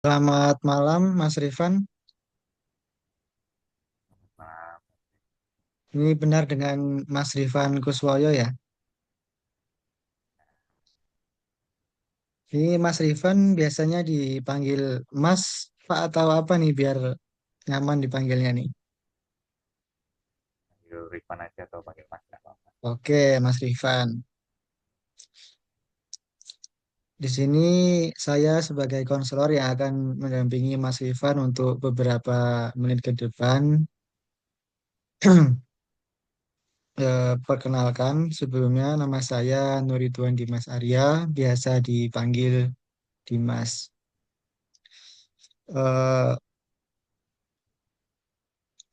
Selamat malam, Mas Rifan. Nah, Ini benar dengan Mas Rifan Kuswoyo ya? Ini Mas Rifan biasanya dipanggil Mas, Pak atau apa nih biar nyaman dipanggilnya nih? panggil Rifan aja atau panggil Mas nggak apa-apa. Oke, Mas Rifan. Di sini saya sebagai konselor yang akan mendampingi Mas Rifan untuk beberapa menit ke depan. Perkenalkan, sebelumnya nama saya Nuridwan Dimas Arya, biasa dipanggil Dimas. Eh,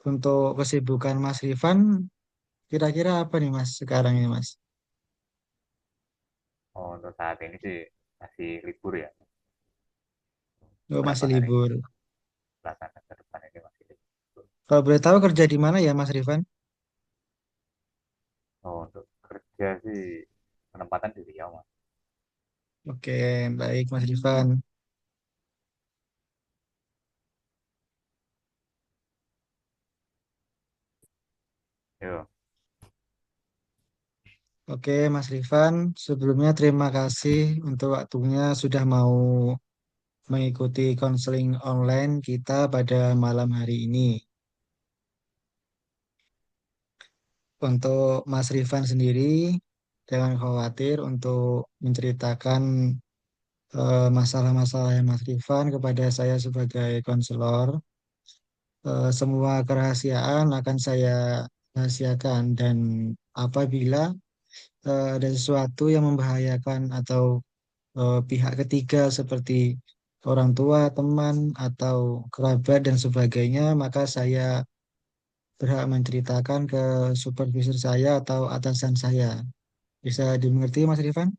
untuk kesibukan Mas Rifan, kira-kira apa nih Mas sekarang ini Mas? Oh, untuk saat ini sih masih libur ya. Oh, Beberapa masih hari libur. belakangan ke depan ini masih libur. Kalau boleh tahu kerja di mana ya Mas Rifan? Oh, untuk kerja sih penempatan di Riau, Mas. Oke, baik Mas Rifan. Yo, Oke Mas Rifan, sebelumnya terima kasih untuk waktunya sudah mau mengikuti konseling online kita pada malam hari ini. Untuk Mas Rifan sendiri, jangan khawatir untuk menceritakan masalah-masalah yang Mas Rifan kepada saya sebagai konselor. Semua kerahasiaan akan saya rahasiakan dan apabila ada sesuatu yang membahayakan atau pihak ketiga seperti orang tua, teman, atau kerabat dan sebagainya, maka saya berhak menceritakan ke supervisor saya atau atasan saya. Bisa dimengerti, Mas Rifan?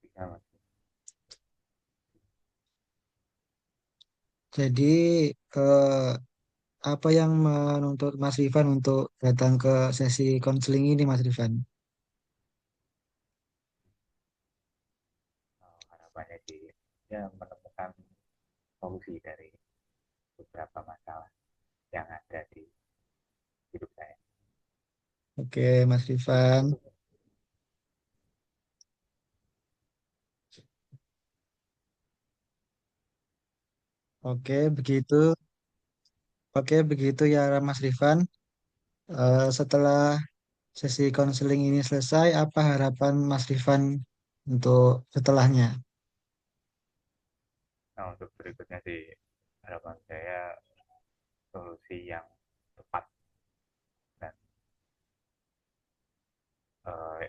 bisa Mas. Jadi, eh, apa yang menuntut Mas Rifan untuk datang ke sesi konseling ini, Mas Rifan? Harapannya sih ya menemukan solusi dari beberapa masalah yang ada di hidup saya. Oke, Mas Rifan. Oke, begitu. Oke, begitu ya, Mas Rifan. Setelah sesi konseling ini selesai, apa harapan Mas Rifan untuk setelahnya? Nah, untuk berikutnya sih harapan saya solusi yang tepat dan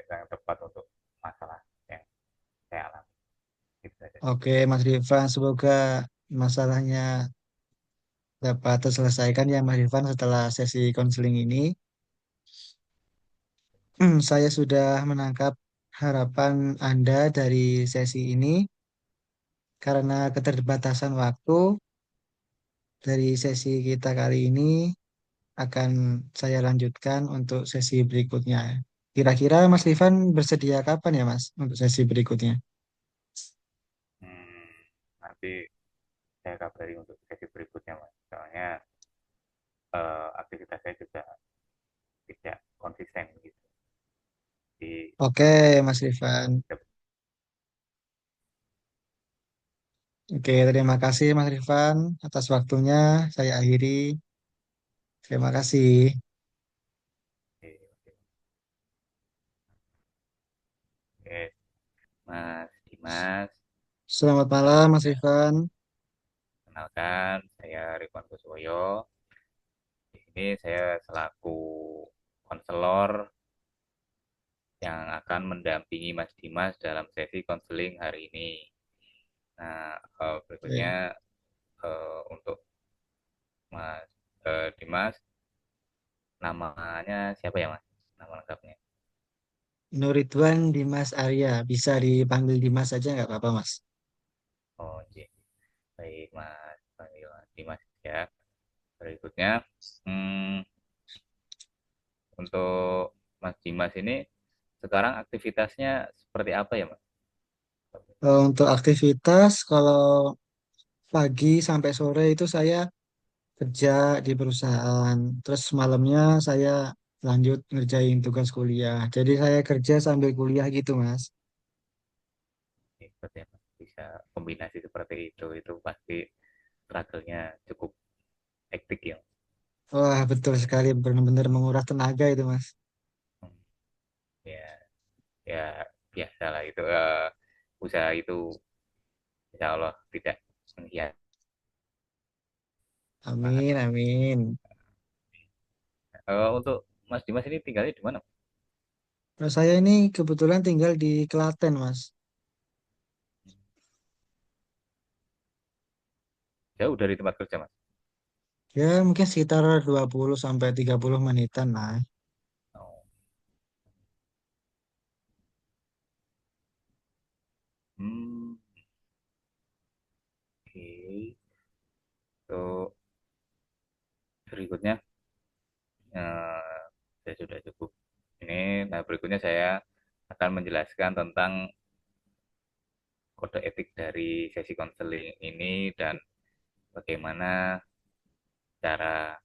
yang tepat untuk masalah yang saya alami. Gitu saja. Oke, Mas Rifan, semoga masalahnya dapat terselesaikan ya, Mas Rifan, setelah sesi konseling ini. Saya sudah menangkap harapan Anda dari sesi ini. Karena keterbatasan waktu dari sesi kita kali ini akan saya lanjutkan untuk sesi berikutnya. Kira-kira Mas Rifan bersedia kapan ya, Mas, untuk sesi berikutnya? Hmm, nanti saya kabari untuk sesi berikutnya mas. Soalnya aktivitas saya juga tidak konsisten gitu. Di Oke, Mas Rifan. Oke, terima kasih Mas Rifan atas waktunya. Saya akhiri. Terima kasih. oke, Mas Dimas, Selamat malam, Mas ya, Rifan. kenalkan saya Rifan Kuswoyo. Di sini saya selaku konselor yang akan mendampingi Mas Dimas dalam sesi konseling hari ini. Nah, Oke. berikutnya untuk Mas Dimas, namanya siapa ya Mas? Nama lengkapnya? Nuridwan Dimas Arya. Bisa dipanggil Dimas saja nggak apa-apa, Mas? Oh, iya. Baik, Mas. Panggil Mas Dimas ya. Berikutnya, hmm, untuk Mas Dimas ini sekarang aktivitasnya seperti apa ya, Mas? Untuk aktivitas, kalau pagi sampai sore itu saya kerja di perusahaan. Terus malamnya saya lanjut ngerjain tugas kuliah. Jadi saya kerja sambil kuliah gitu, Mas. Hebat ya, Mas. Bisa kombinasi seperti itu pasti struggle-nya cukup hektik ya. Wah, betul sekali. Benar-benar menguras tenaga itu, Mas. Hmm, ya, ya biasalah itu usaha itu insya Allah tidak mengkhianati. Semangat Amin, Mas. amin. Untuk Mas Dimas ini tinggalnya di mana? Nah, saya ini kebetulan tinggal di Klaten, Mas. Jauh dari tempat kerja Mas. Ya, mungkin sekitar 20 sampai 30 menitan lah. Oh. Hmm, oke. Untuk berikutnya eh, saya sudah cukup ini. Nah berikutnya saya akan menjelaskan tentang kode etik dari sesi konseling ini dan bagaimana cara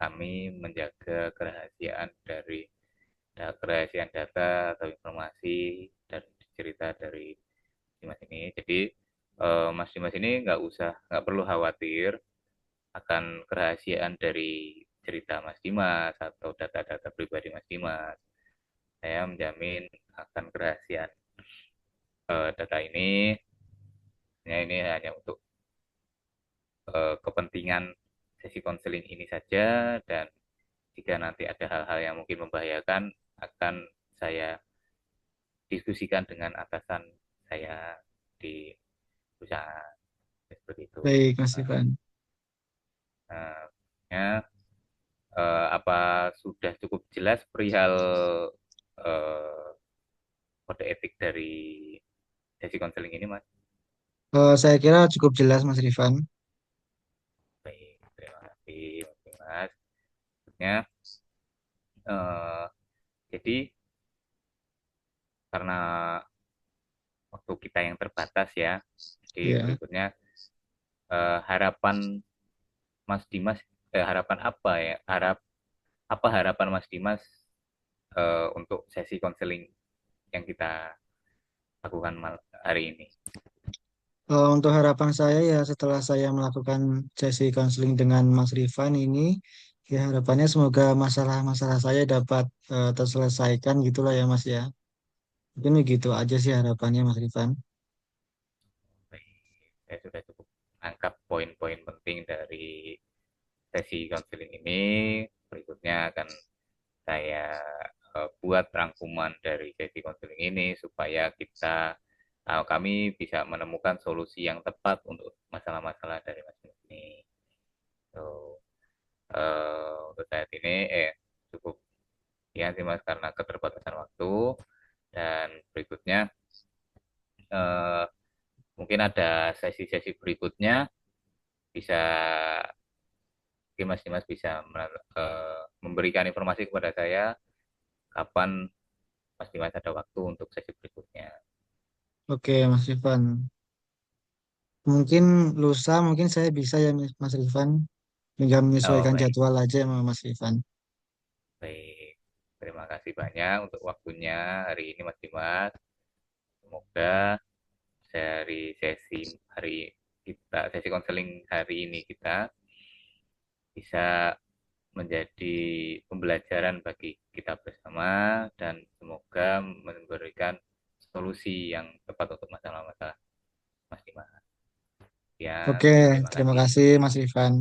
kami menjaga kerahasiaan dari kerahasiaan data atau informasi dan cerita dari Dimas ini. Jadi Mas Dimas ini nggak perlu khawatir akan kerahasiaan dari cerita Mas Dimas atau data-data pribadi Mas Dimas. Saya menjamin akan kerahasiaan data ini hanya untuk kepentingan sesi konseling ini saja dan jika nanti ada hal-hal yang mungkin membahayakan akan saya diskusikan dengan atasan saya di perusahaan seperti itu. Baik, Mas Nah, Ivan. ya, apa sudah cukup jelas perihal eh, kode etik dari sesi konseling ini, Mas? Saya kira cukup jelas, Mas Rifan. Baik, terima kasih, Mas. Maksudnya, eh, jadi karena waktu kita yang terbatas ya, jadi Ya. berikutnya harapan Mas Dimas, harapan apa ya? Apa harapan Mas Dimas untuk sesi konseling yang kita lakukan hari ini? Untuk harapan saya ya setelah saya melakukan sesi konseling dengan Mas Rifan ini, ya harapannya semoga masalah-masalah saya dapat terselesaikan gitulah ya Mas ya. Mungkin begitu aja sih harapannya Mas Rifan. Baik, saya sudah cukup angkat poin-poin penting dari sesi konseling ini. Berikutnya akan saya buat rangkuman dari sesi konseling ini supaya kami bisa menemukan solusi yang tepat untuk masalah-masalah dari Mas ini. So, untuk saat ini cukup ya sih Mas karena keterbatasan waktu dan berikutnya eh, mungkin ada sesi-sesi berikutnya bisa mungkin Mas Dimas bisa memberikan informasi kepada saya kapan Mas Dimas ada waktu untuk sesi berikutnya. Oke Mas Rifan. Mungkin lusa mungkin saya bisa ya Mas Rifan. Tinggal Oh menyesuaikan baik, jadwal aja sama Mas Rifan. baik. Terima kasih banyak untuk waktunya hari ini Mas Dimas. Semoga sesi konseling hari ini kita bisa menjadi pembelajaran bagi kita bersama dan semoga memberikan solusi yang tepat untuk masalah-masalah Mas Dimas. Oke, Sekian, terima terima kasih. kasih Mas Rifan.